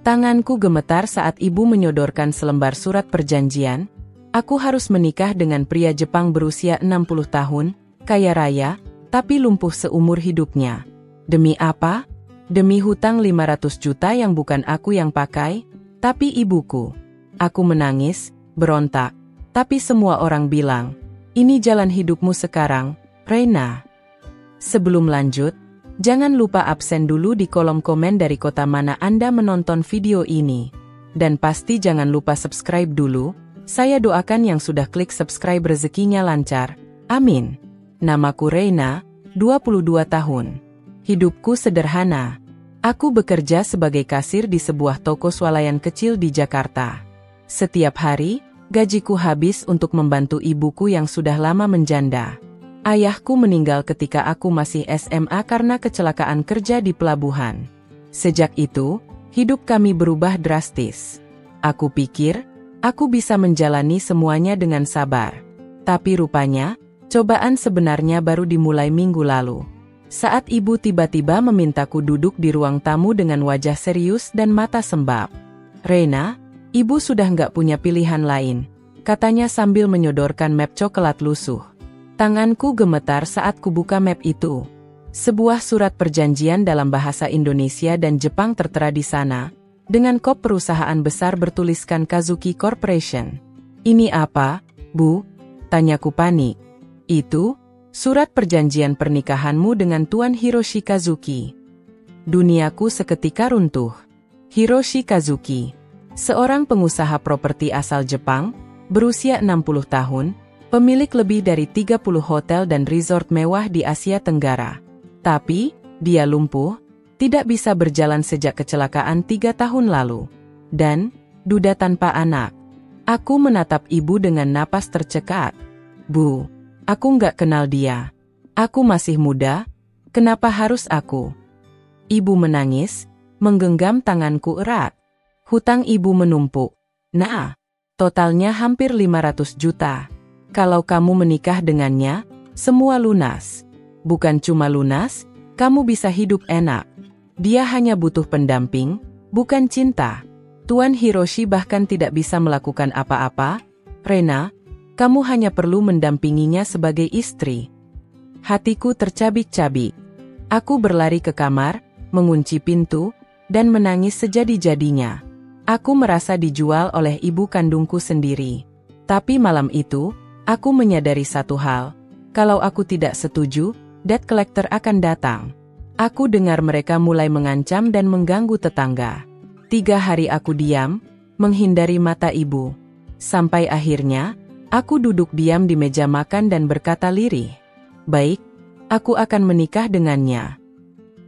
Tanganku gemetar saat ibu menyodorkan selembar surat perjanjian. Aku harus menikah dengan pria Jepang berusia 60 tahun, kaya raya, tapi lumpuh seumur hidupnya. Demi apa? Demi hutang 500 juta yang bukan aku yang pakai, tapi ibuku. Aku menangis, berontak. Tapi semua orang bilang, ini jalan hidupmu sekarang, Reina. Sebelum lanjut, jangan lupa absen dulu di kolom komen dari kota mana Anda menonton video ini. Dan pasti jangan lupa subscribe dulu. Saya doakan yang sudah klik subscribe rezekinya lancar. Amin. Namaku Reina, 22 tahun. Hidupku sederhana. Aku bekerja sebagai kasir di sebuah toko swalayan kecil di Jakarta. Setiap hari, gajiku habis untuk membantu ibuku yang sudah lama menjanda. Ayahku meninggal ketika aku masih SMA karena kecelakaan kerja di pelabuhan. Sejak itu, hidup kami berubah drastis. Aku pikir, aku bisa menjalani semuanya dengan sabar. Tapi rupanya, cobaan sebenarnya baru dimulai minggu lalu. Saat ibu tiba-tiba memintaku duduk di ruang tamu dengan wajah serius dan mata sembab. Reina, ibu sudah nggak punya pilihan lain, katanya sambil menyodorkan map coklat lusuh. Tanganku gemetar saat kubuka map itu. Sebuah surat perjanjian dalam bahasa Indonesia dan Jepang tertera di sana, dengan kop perusahaan besar bertuliskan Kazuki Corporation. Ini apa, Bu? Tanyaku panik. Itu, surat perjanjian pernikahanmu dengan Tuan Hiroshi Kazuki. Duniaku seketika runtuh. Hiroshi Kazuki, seorang pengusaha properti asal Jepang, berusia 60 tahun, pemilik lebih dari 30 hotel dan resort mewah di Asia Tenggara. Tapi, dia lumpuh, tidak bisa berjalan sejak kecelakaan 3 tahun lalu. Dan, duda tanpa anak. Aku menatap ibu dengan napas tercekat. Bu, aku nggak kenal dia. Aku masih muda, kenapa harus aku? Ibu menangis, menggenggam tanganku erat. Hutang ibu menumpuk. Nah, totalnya hampir 500 juta. Kalau kamu menikah dengannya, semua lunas. Bukan cuma lunas, kamu bisa hidup enak. Dia hanya butuh pendamping, bukan cinta. Tuan Hiroshi bahkan tidak bisa melakukan apa-apa. Reina, kamu hanya perlu mendampinginya sebagai istri. Hatiku tercabik-cabik. Aku berlari ke kamar, mengunci pintu, dan menangis sejadi-jadinya. Aku merasa dijual oleh ibu kandungku sendiri. Tapi malam itu, aku menyadari satu hal. Kalau aku tidak setuju, debt collector akan datang. Aku dengar mereka mulai mengancam dan mengganggu tetangga. 3 hari aku diam, menghindari mata ibu. Sampai akhirnya, aku duduk diam di meja makan dan berkata lirih. Baik, aku akan menikah dengannya.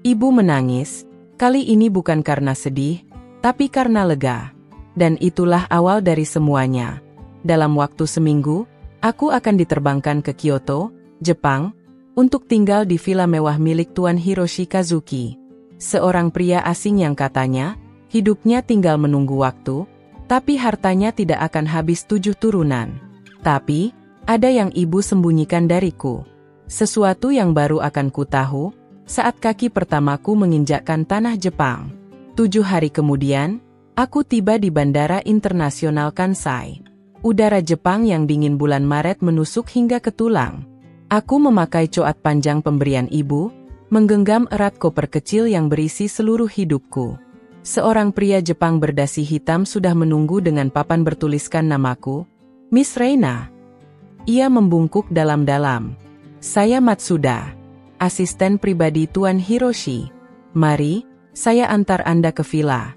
Ibu menangis, kali ini bukan karena sedih, tapi karena lega. Dan itulah awal dari semuanya. Dalam waktu seminggu, aku akan diterbangkan ke Kyoto, Jepang, untuk tinggal di villa mewah milik Tuan Hiroshi Kazuki. Seorang pria asing yang katanya, hidupnya tinggal menunggu waktu, tapi hartanya tidak akan habis 7 turunan. Tapi, ada yang ibu sembunyikan dariku. Sesuatu yang baru akan ku tahu, saat kaki pertamaku menginjakkan tanah Jepang. 7 hari kemudian, aku tiba di Bandara Internasional Kansai. Udara Jepang yang dingin bulan Maret menusuk hingga ke tulang. Aku memakai coat panjang pemberian ibu, menggenggam erat koper kecil yang berisi seluruh hidupku. Seorang pria Jepang berdasi hitam sudah menunggu dengan papan bertuliskan namaku, Miss Reina. Ia membungkuk dalam-dalam. Saya Matsuda, asisten pribadi Tuan Hiroshi. Mari, saya antar Anda ke villa.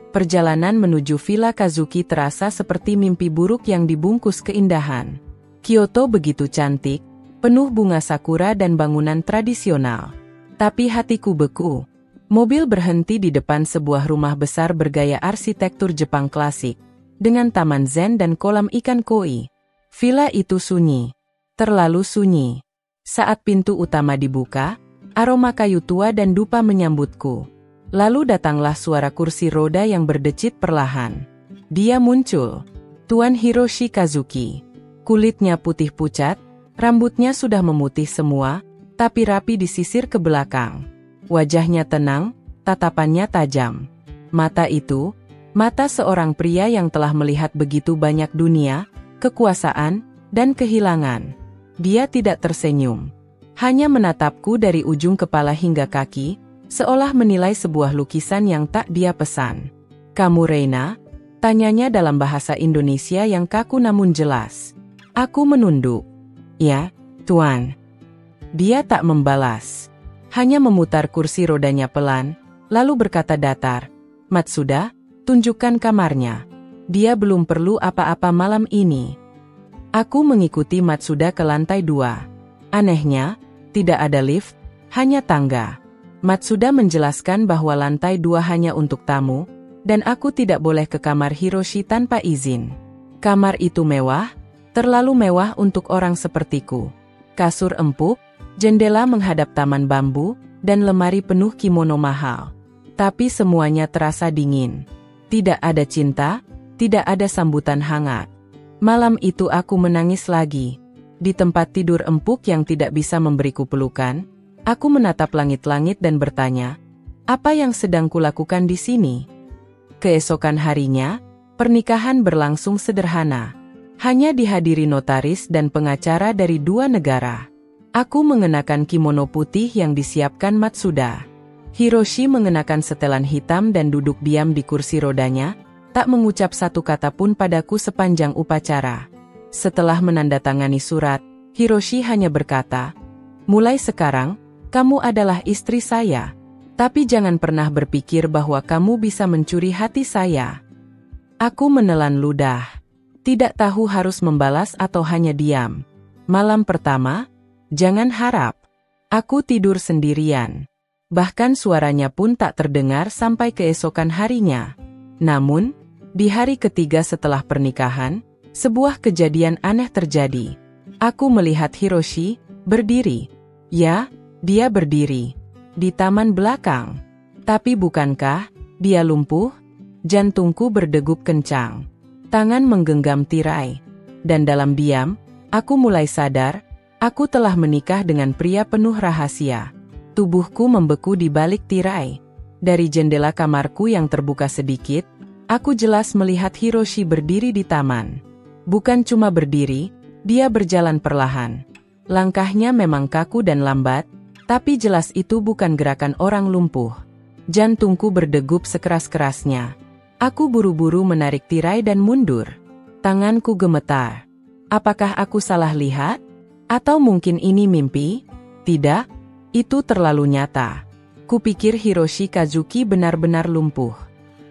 Perjalanan menuju villa Kazuki terasa seperti mimpi buruk yang dibungkus keindahan. Kyoto begitu cantik, penuh bunga sakura dan bangunan tradisional. Tapi hatiku beku. Mobil berhenti di depan sebuah rumah besar bergaya arsitektur Jepang klasik, dengan taman zen dan kolam ikan koi. Villa itu sunyi. Terlalu sunyi. Saat pintu utama dibuka, aroma kayu tua dan dupa menyambutku. Lalu datanglah suara kursi roda yang berdecit perlahan. Dia muncul. Tuan Hiroshi Kazuki. Kulitnya putih pucat, rambutnya sudah memutih semua, tapi rapi disisir ke belakang. Wajahnya tenang, tatapannya tajam. Mata itu, mata seorang pria yang telah melihat begitu banyak dunia, kekuasaan, dan kehilangan. Dia tidak tersenyum. Hanya menatapku dari ujung kepala hingga kaki, seolah menilai sebuah lukisan yang tak dia pesan. "Kamu Reina?" tanyanya dalam bahasa Indonesia yang kaku namun jelas. Aku menunduk. "Ya, Tuan." Dia tak membalas. Hanya memutar kursi rodanya pelan, lalu berkata datar, "Matsuda, tunjukkan kamarnya. Dia belum perlu apa-apa malam ini." Aku mengikuti Matsuda ke lantai 2. Anehnya, tidak ada lift, hanya tangga. Matsuda menjelaskan bahwa lantai 2 hanya untuk tamu, dan aku tidak boleh ke kamar Hiroshi tanpa izin. Kamar itu mewah, terlalu mewah untuk orang sepertiku. Kasur empuk, jendela menghadap taman bambu, dan lemari penuh kimono mahal. Tapi semuanya terasa dingin. Tidak ada cinta, tidak ada sambutan hangat. Malam itu aku menangis lagi. Di tempat tidur empuk yang tidak bisa memberiku pelukan, aku menatap langit-langit dan bertanya, apa yang sedang kulakukan di sini? Keesokan harinya, pernikahan berlangsung sederhana. Hanya dihadiri notaris dan pengacara dari 2 negara. Aku mengenakan kimono putih yang disiapkan Matsuda. Hiroshi mengenakan setelan hitam dan duduk diam di kursi rodanya, tak mengucap satu kata pun padaku sepanjang upacara. Setelah menandatangani surat, Hiroshi hanya berkata, "Mulai sekarang, kamu adalah istri saya. Tapi jangan pernah berpikir bahwa kamu bisa mencuri hati saya." Aku menelan ludah. Tidak tahu harus membalas atau hanya diam. Malam pertama, jangan harap. Aku tidur sendirian. Bahkan suaranya pun tak terdengar sampai keesokan harinya. Namun, di hari ketiga setelah pernikahan, sebuah kejadian aneh terjadi. Aku melihat Hiroshi berdiri. Ya, dia berdiri di taman belakang. Tapi bukankah dia lumpuh? Jantungku berdegup kencang. Tangan menggenggam tirai. Dan dalam diam, aku mulai sadar, aku telah menikah dengan pria penuh rahasia. Tubuhku membeku di balik tirai. Dari jendela kamarku yang terbuka sedikit, aku jelas melihat Hiroshi berdiri di taman. Bukan cuma berdiri, dia berjalan perlahan. Langkahnya memang kaku dan lambat, tapi jelas itu bukan gerakan orang lumpuh. Jantungku berdegup sekeras-kerasnya. Aku buru-buru menarik tirai dan mundur. Tanganku gemetar. Apakah aku salah lihat? Atau mungkin ini mimpi? Tidak, itu terlalu nyata. Kupikir Hiroshi Kazuki benar-benar lumpuh.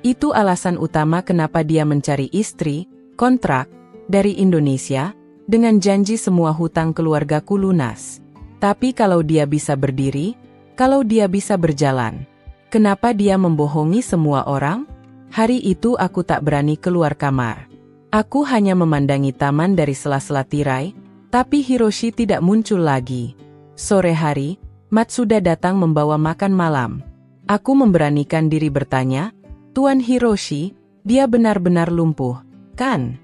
Itu alasan utama kenapa dia mencari istri, kontrak, dari Indonesia, dengan janji semua hutang keluargaku lunas. Tapi kalau dia bisa berdiri, kalau dia bisa berjalan, kenapa dia membohongi semua orang? Hari itu aku tak berani keluar kamar. Aku hanya memandangi taman dari sela-sela tirai, tapi Hiroshi tidak muncul lagi. Sore hari, Matsuda datang membawa makan malam. Aku memberanikan diri bertanya, "Tuan Hiroshi, dia benar-benar lumpuh, kan?"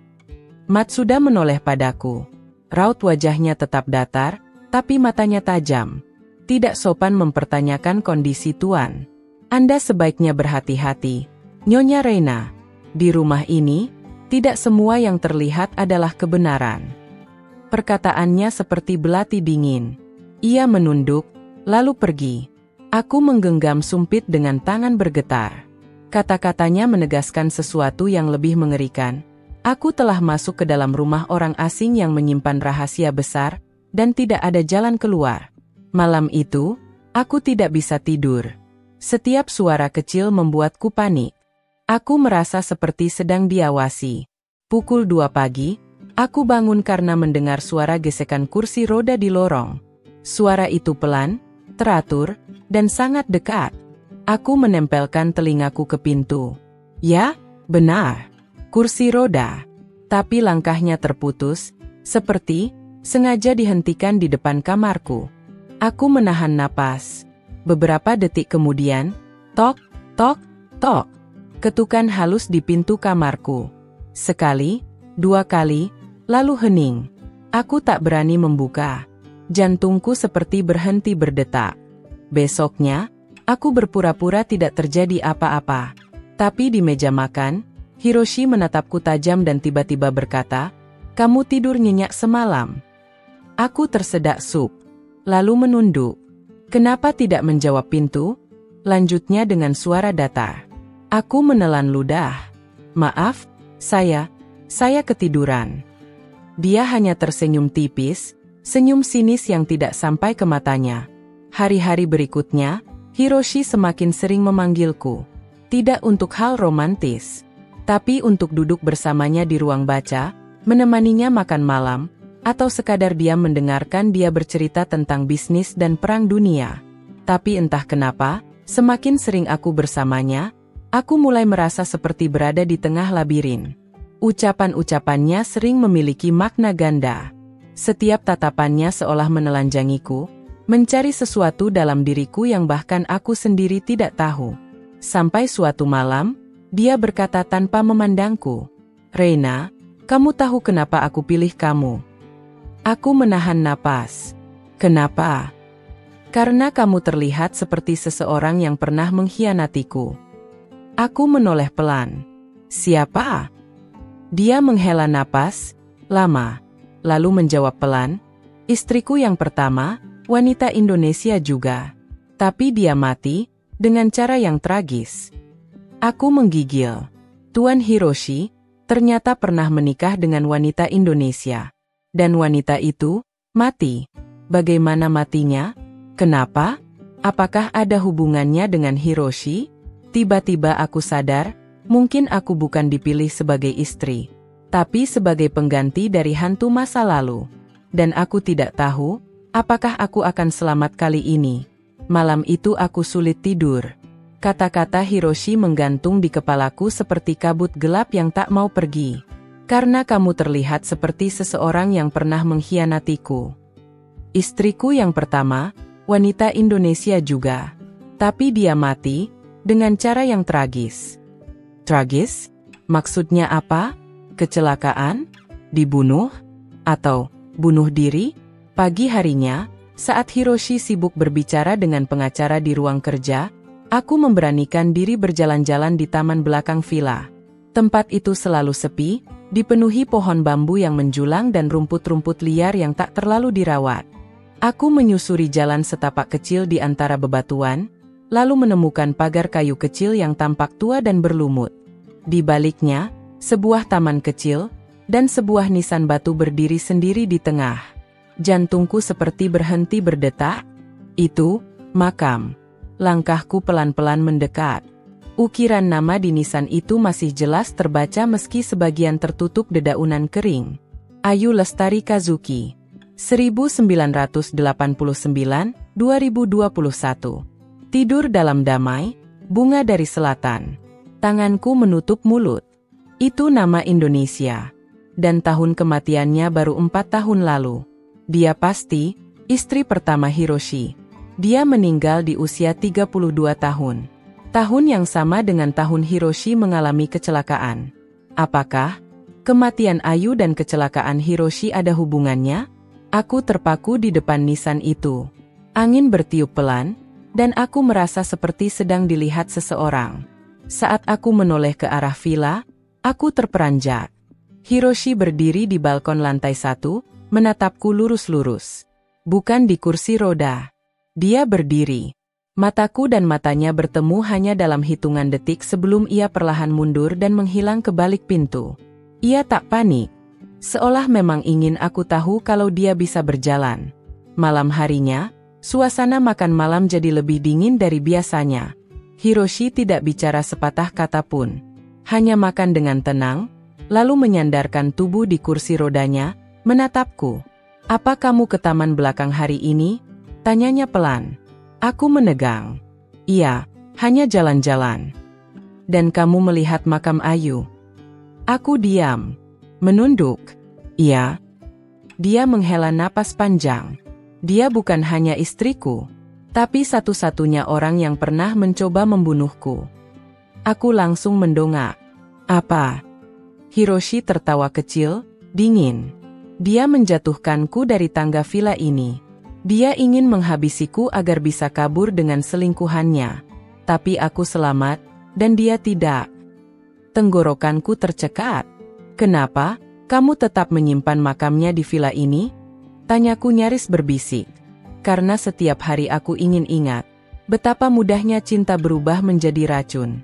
Matsuda menoleh padaku. Raut wajahnya tetap datar, tapi matanya tajam. Tidak sopan mempertanyakan kondisi Tuan. "Anda sebaiknya berhati-hati, Nyonya Reina. Di rumah ini, tidak semua yang terlihat adalah kebenaran." Perkataannya seperti belati dingin. Ia menunduk, lalu pergi. Aku menggenggam sumpit dengan tangan bergetar. Kata-katanya menegaskan sesuatu yang lebih mengerikan. Aku telah masuk ke dalam rumah orang asing yang menyimpan rahasia besar, dan tidak ada jalan keluar. Malam itu, aku tidak bisa tidur. Setiap suara kecil membuatku panik. Aku merasa seperti sedang diawasi. Pukul 2 pagi, aku bangun karena mendengar suara gesekan kursi roda di lorong. Suara itu pelan, teratur, dan sangat dekat. Aku menempelkan telingaku ke pintu. Ya, benar. Kursi roda. Tapi langkahnya terputus, seperti sengaja dihentikan di depan kamarku. Aku menahan napas. Beberapa detik kemudian, tok, tok, tok. Ketukan halus di pintu kamarku. Sekali, 2 kali, lalu hening. Aku tak berani membuka. Jantungku seperti berhenti berdetak. Besoknya, aku berpura-pura tidak terjadi apa-apa. Tapi di meja makan, Hiroshi menatapku tajam dan tiba-tiba berkata, "Kamu tidur nyenyak semalam." Aku tersedak sup, lalu menunduk. "Kenapa tidak menjawab pintu?" Lanjutnya dengan suara datar. Aku menelan ludah. "Maaf, saya ketiduran." Dia hanya tersenyum tipis, senyum sinis yang tidak sampai ke matanya. Hari-hari berikutnya, Hiroshi semakin sering memanggilku. Tidak untuk hal romantis, tapi untuk duduk bersamanya di ruang baca, menemaninya makan malam, atau sekadar diam mendengarkan dia bercerita tentang bisnis dan perang dunia. Tapi entah kenapa, semakin sering aku bersamanya, aku mulai merasa seperti berada di tengah labirin. Ucapan-ucapannya sering memiliki makna ganda. Setiap tatapannya seolah menelanjangiku, mencari sesuatu dalam diriku yang bahkan aku sendiri tidak tahu. Sampai suatu malam, dia berkata tanpa memandangku, "Reina, kamu tahu kenapa aku pilih kamu?" Aku menahan napas. "Kenapa?" "Karena kamu terlihat seperti seseorang yang pernah mengkhianatiku." Aku menoleh pelan. "Siapa?" Dia menghela napas lama, lalu menjawab pelan, "Istriku yang pertama, wanita Indonesia juga. Tapi dia mati dengan cara yang tragis." Aku menggigil. Tuan Hiroshi ternyata pernah menikah dengan wanita Indonesia. Dan wanita itu mati. Bagaimana matinya? Kenapa? Apakah ada hubungannya dengan Hiroshi? Tiba-tiba aku sadar, mungkin aku bukan dipilih sebagai istri, tapi sebagai pengganti dari hantu masa lalu. Dan aku tidak tahu, apakah aku akan selamat kali ini. Malam itu aku sulit tidur. Kata-kata Hiroshi menggantung di kepalaku seperti kabut gelap yang tak mau pergi. "Karena kamu terlihat seperti seseorang yang pernah mengkhianatiku." Istriku yang pertama, wanita Indonesia juga. Tapi dia mati dengan cara yang tragis. Tragis? Maksudnya apa? Kecelakaan? Dibunuh? Atau bunuh diri? Pagi harinya, saat Hiroshi sibuk berbicara dengan pengacara di ruang kerja, aku memberanikan diri berjalan-jalan di taman belakang villa. Tempat itu selalu sepi, dipenuhi pohon bambu yang menjulang dan rumput-rumput liar yang tak terlalu dirawat. Aku menyusuri jalan setapak kecil di antara bebatuan, lalu menemukan pagar kayu kecil yang tampak tua dan berlumut. Di baliknya, sebuah taman kecil, dan sebuah nisan batu berdiri sendiri di tengah. Jantungku seperti berhenti berdetak. Itu makam. Langkahku pelan-pelan mendekat. Ukiran nama di nisan itu masih jelas terbaca meski sebagian tertutup dedaunan kering. Ayu Lestari Kazuki, 1989-2021. Tidur dalam damai, bunga dari selatan. Tanganku menutup mulut. Itu nama Indonesia. Dan tahun kematiannya baru 4 tahun lalu. Dia pasti istri pertama Hiroshi. Dia meninggal di usia 32 tahun. Tahun yang sama dengan tahun Hiroshi mengalami kecelakaan. Apakah kematian Ayu dan kecelakaan Hiroshi ada hubungannya? Aku terpaku di depan nisan itu. Angin bertiup pelan, dan aku merasa seperti sedang dilihat seseorang. Saat aku menoleh ke arah villa, aku terperanjat. Hiroshi berdiri di balkon lantai 1, menatapku lurus-lurus. Bukan di kursi roda. Dia berdiri. Mataku dan matanya bertemu hanya dalam hitungan detik sebelum ia perlahan mundur dan menghilang ke balik pintu. Ia tak panik. Seolah memang ingin aku tahu kalau dia bisa berjalan. Malam harinya, suasana makan malam jadi lebih dingin dari biasanya. Hiroshi tidak bicara sepatah kata pun. Hanya makan dengan tenang, lalu menyandarkan tubuh di kursi rodanya, menatapku. "Apa kamu ke taman belakang hari ini?" tanyanya pelan. Aku menegang. "Iya, hanya jalan-jalan." "Dan kamu melihat makam Ayu?" Aku diam. Menunduk. "Iya." Dia menghela napas panjang. "Dia bukan hanya istriku, tapi satu-satunya orang yang pernah mencoba membunuhku." Aku langsung mendongak. "Apa?" Hiroshi tertawa kecil, dingin. Dia menjatuhkanku dari tangga villa ini. Dia ingin menghabisiku agar bisa kabur dengan selingkuhannya. Tapi aku selamat, dan dia tidak. Tenggorokanku tercekat. Kenapa? Kamu tetap menyimpan makamnya di villa ini? Tanyaku nyaris berbisik. Karena setiap hari aku ingin ingat betapa mudahnya cinta berubah menjadi racun.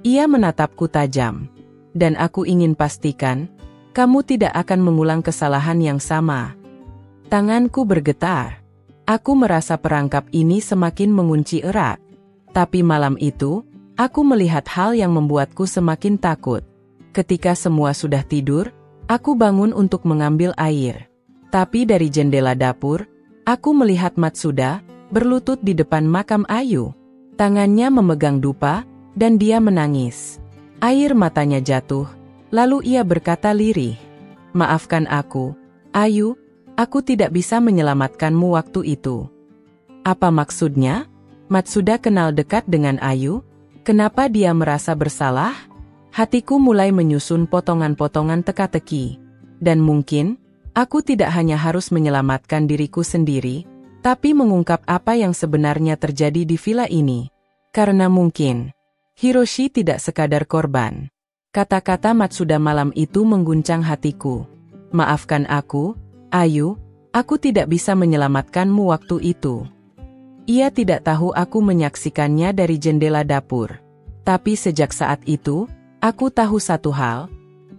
Ia menatapku tajam. Dan aku ingin pastikan, kamu tidak akan mengulang kesalahan yang sama. Tanganku bergetar. Aku merasa perangkap ini semakin mengunci erat. Tapi malam itu, aku melihat hal yang membuatku semakin takut. Ketika semua sudah tidur, aku bangun untuk mengambil air. Tapi dari jendela dapur, aku melihat Matsuda berlutut di depan makam Ayu. Tangannya memegang dupa, dan dia menangis. Air matanya jatuh, lalu ia berkata lirih, "Maafkan aku, Ayu, aku tidak bisa menyelamatkanmu waktu itu." Apa maksudnya? Matsuda kenal dekat dengan Ayu? Kenapa dia merasa bersalah? Hatiku mulai menyusun potongan-potongan teka-teki. Dan mungkin, aku tidak hanya harus menyelamatkan diriku sendiri, tapi mengungkap apa yang sebenarnya terjadi di villa ini. Karena mungkin, Hiroshi tidak sekadar korban. Kata-kata Matsuda malam itu mengguncang hatiku. Maafkan aku, Ayu, aku tidak bisa menyelamatkanmu waktu itu. Ia tidak tahu aku menyaksikannya dari jendela dapur. Tapi sejak saat itu, aku tahu satu hal.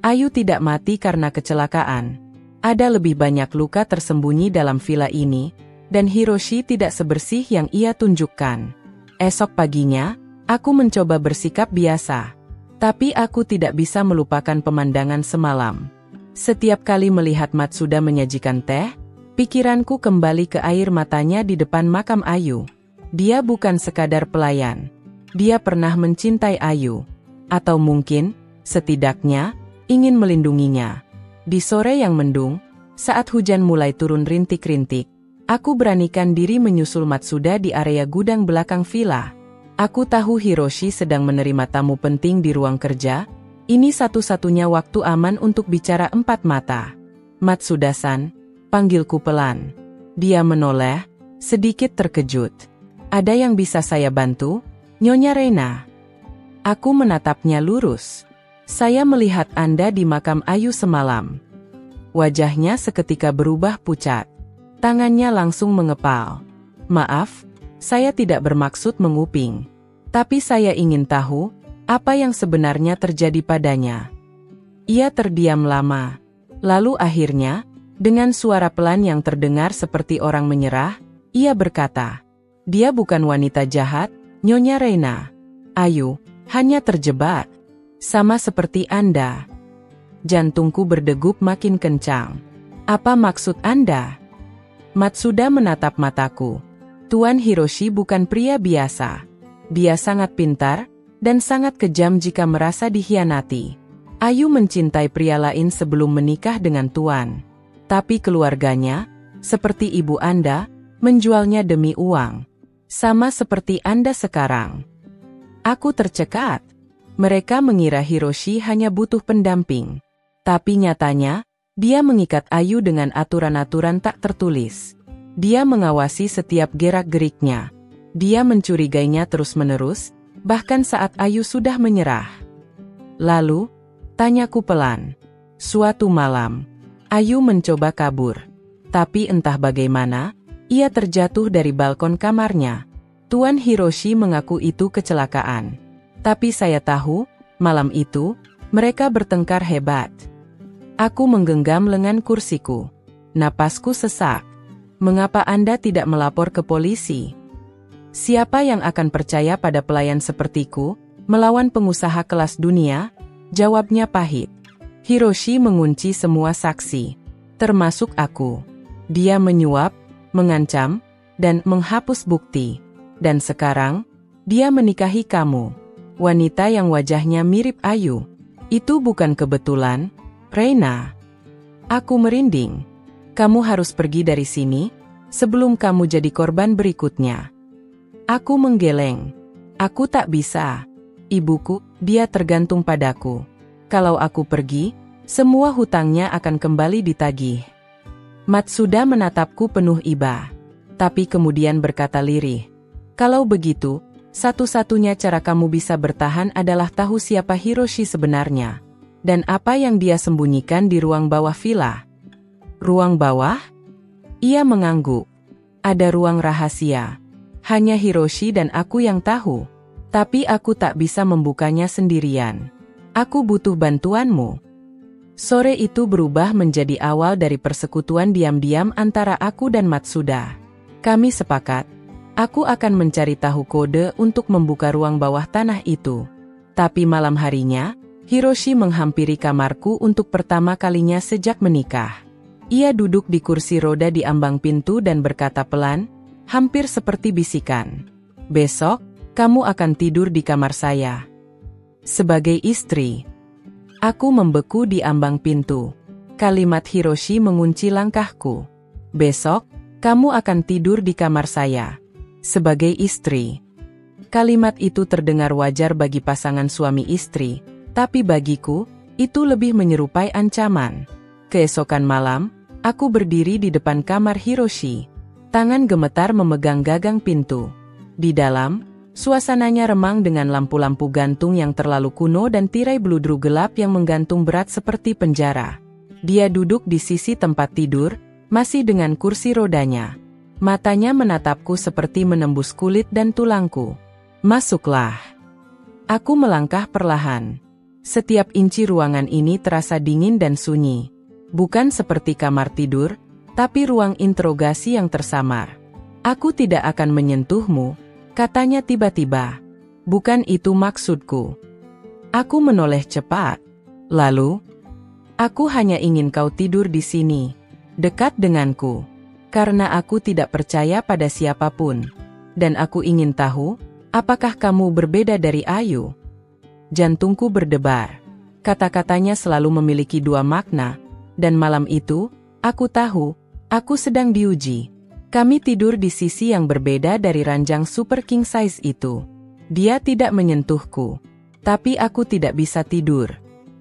Ayu tidak mati karena kecelakaan. Ada lebih banyak luka tersembunyi dalam villa ini, dan Hiroshi tidak sebersih yang ia tunjukkan. Esok paginya, aku mencoba bersikap biasa. Tapi aku tidak bisa melupakan pemandangan semalam. Setiap kali melihat Matsuda menyajikan teh, pikiranku kembali ke air matanya di depan makam Ayu. Dia bukan sekadar pelayan. Dia pernah mencintai Ayu. Atau mungkin, setidaknya, ingin melindunginya. Di sore yang mendung, saat hujan mulai turun rintik-rintik, aku beranikan diri menyusul Matsuda di area gudang belakang villa. Aku tahu Hiroshi sedang menerima tamu penting di ruang kerja. Ini satu-satunya waktu aman untuk bicara empat mata. "Matsuda-san," panggilku pelan. Dia menoleh, sedikit terkejut. "Ada yang bisa saya bantu, Nyonya Reina?" Aku menatapnya lurus. "Saya melihat Anda di makam Ayu semalam." Wajahnya seketika berubah pucat. Tangannya langsung mengepal. "Maaf, saya tidak bermaksud menguping. Tapi saya ingin tahu, apa yang sebenarnya terjadi padanya." Ia terdiam lama. Lalu akhirnya, dengan suara pelan yang terdengar seperti orang menyerah, ia berkata, "Dia bukan wanita jahat, Nyonya Reina. Ayu hanya terjebak. Sama seperti Anda." Jantungku berdegup makin kencang. "Apa maksud Anda?" Matsuda menatap mataku. "Tuan Hiroshi bukan pria biasa. Dia sangat pintar, dan sangat kejam jika merasa dikhianati. Ayu mencintai pria lain sebelum menikah dengan Tuan. Tapi keluarganya, seperti ibu Anda, menjualnya demi uang. Sama seperti Anda sekarang." Aku tercekat. Mereka mengira Hiroshi hanya butuh pendamping. Tapi nyatanya, dia mengikat Ayu dengan aturan-aturan tak tertulis. Dia mengawasi setiap gerak-geriknya. Dia mencurigainya terus-menerus, bahkan saat Ayu sudah menyerah. "Lalu?" tanyaku pelan. "Suatu malam, Ayu mencoba kabur. Tapi entah bagaimana, ia terjatuh dari balkon kamarnya. Tuan Hiroshi mengaku itu kecelakaan. Tapi saya tahu, malam itu, mereka bertengkar hebat." Aku menggenggam lengan kursiku. Napasku sesak. "Mengapa Anda tidak melapor ke polisi? Siapa yang akan percaya pada pelayan sepertiku, melawan pengusaha kelas dunia?" Jawabnya pahit. Hiroshi mengunci semua saksi, termasuk aku. Dia menyuap, mengancam, dan menghapus bukti. Dan sekarang, dia menikahi kamu, wanita yang wajahnya mirip Ayu. Itu bukan kebetulan, Reina. Aku merinding. "Kamu harus pergi dari sini, sebelum kamu jadi korban berikutnya." Aku menggeleng. "Aku tak bisa. Ibuku, dia tergantung padaku. Kalau aku pergi, semua hutangnya akan kembali ditagih." Matsuda menatapku penuh iba. Tapi kemudian berkata lirih, "Kalau begitu, Satu-satunya cara kamu bisa bertahan adalah tahu siapa Hiroshi sebenarnya. Dan apa yang dia sembunyikan di ruang bawah villa. Ruang bawah? Ia mengangguk. Ada ruang rahasia. Hanya Hiroshi dan aku yang tahu. Tapi aku tak bisa membukanya sendirian. Aku butuh bantuanmu. Sore itu berubah menjadi awal dari persekutuan diam-diam antara aku dan Matsuda. Kami sepakat, aku akan mencari tahu kode untuk membuka ruang bawah tanah itu. Tapi malam harinya, Hiroshi menghampiri kamarku untuk pertama kalinya sejak menikah. Ia duduk di kursi roda di ambang pintu dan berkata pelan, hampir seperti bisikan. Besok, kamu akan tidur di kamar saya. Sebagai istri, aku membeku di ambang pintu. Kalimat Hiroshi mengunci langkahku. Besok, kamu akan tidur di kamar saya. Sebagai istri. Kalimat itu terdengar wajar bagi pasangan suami istri, tapi bagiku, itu lebih menyerupai ancaman. Keesokan malam, aku berdiri di depan kamar Hiroshi. Tangan gemetar memegang gagang pintu. Di dalam, suasananya remang dengan lampu-lampu gantung yang terlalu kuno dan tirai beludru gelap yang menggantung berat seperti penjara. Dia duduk di sisi tempat tidur, masih dengan kursi rodanya. Matanya menatapku seperti menembus kulit dan tulangku. Masuklah. Aku melangkah perlahan. Setiap inci ruangan ini terasa dingin dan sunyi. Bukan seperti kamar tidur, tapi ruang interogasi yang tersamar. Aku tidak akan menyentuhmu, katanya tiba-tiba. Bukan itu maksudku. Aku menoleh cepat. Lalu, aku hanya ingin kau tidur di sini, dekat denganku. Karena aku tidak percaya pada siapapun. Dan aku ingin tahu, apakah kamu berbeda dari Ayu? Jantungku berdebar. Kata-katanya selalu memiliki dua makna, dan malam itu, aku tahu, aku sedang diuji. Kami tidur di sisi yang berbeda dari ranjang super king size itu. Dia tidak menyentuhku. Tapi aku tidak bisa tidur.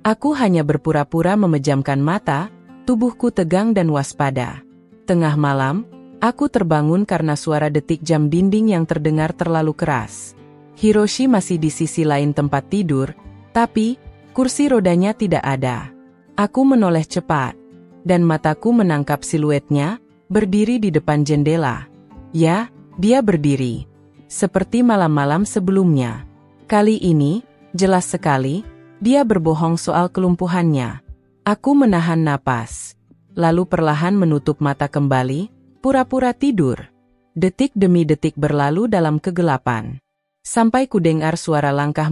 Aku hanya berpura-pura memejamkan mata, tubuhku tegang dan waspada. Tengah malam, aku terbangun karena suara detik jam dinding yang terdengar terlalu keras. Hiroshi masih di sisi lain tempat tidur, tapi kursi rodanya tidak ada. Aku menoleh cepat, dan mataku menangkap siluetnya, berdiri di depan jendela. Ya, dia berdiri. Seperti malam-malam sebelumnya. Kali ini, jelas sekali, dia berbohong soal kelumpuhannya. Aku menahan napas. Lalu perlahan menutup mata kembali, pura-pura tidur. Detik demi detik berlalu dalam kegelapan. Sampai kudengar suara langkah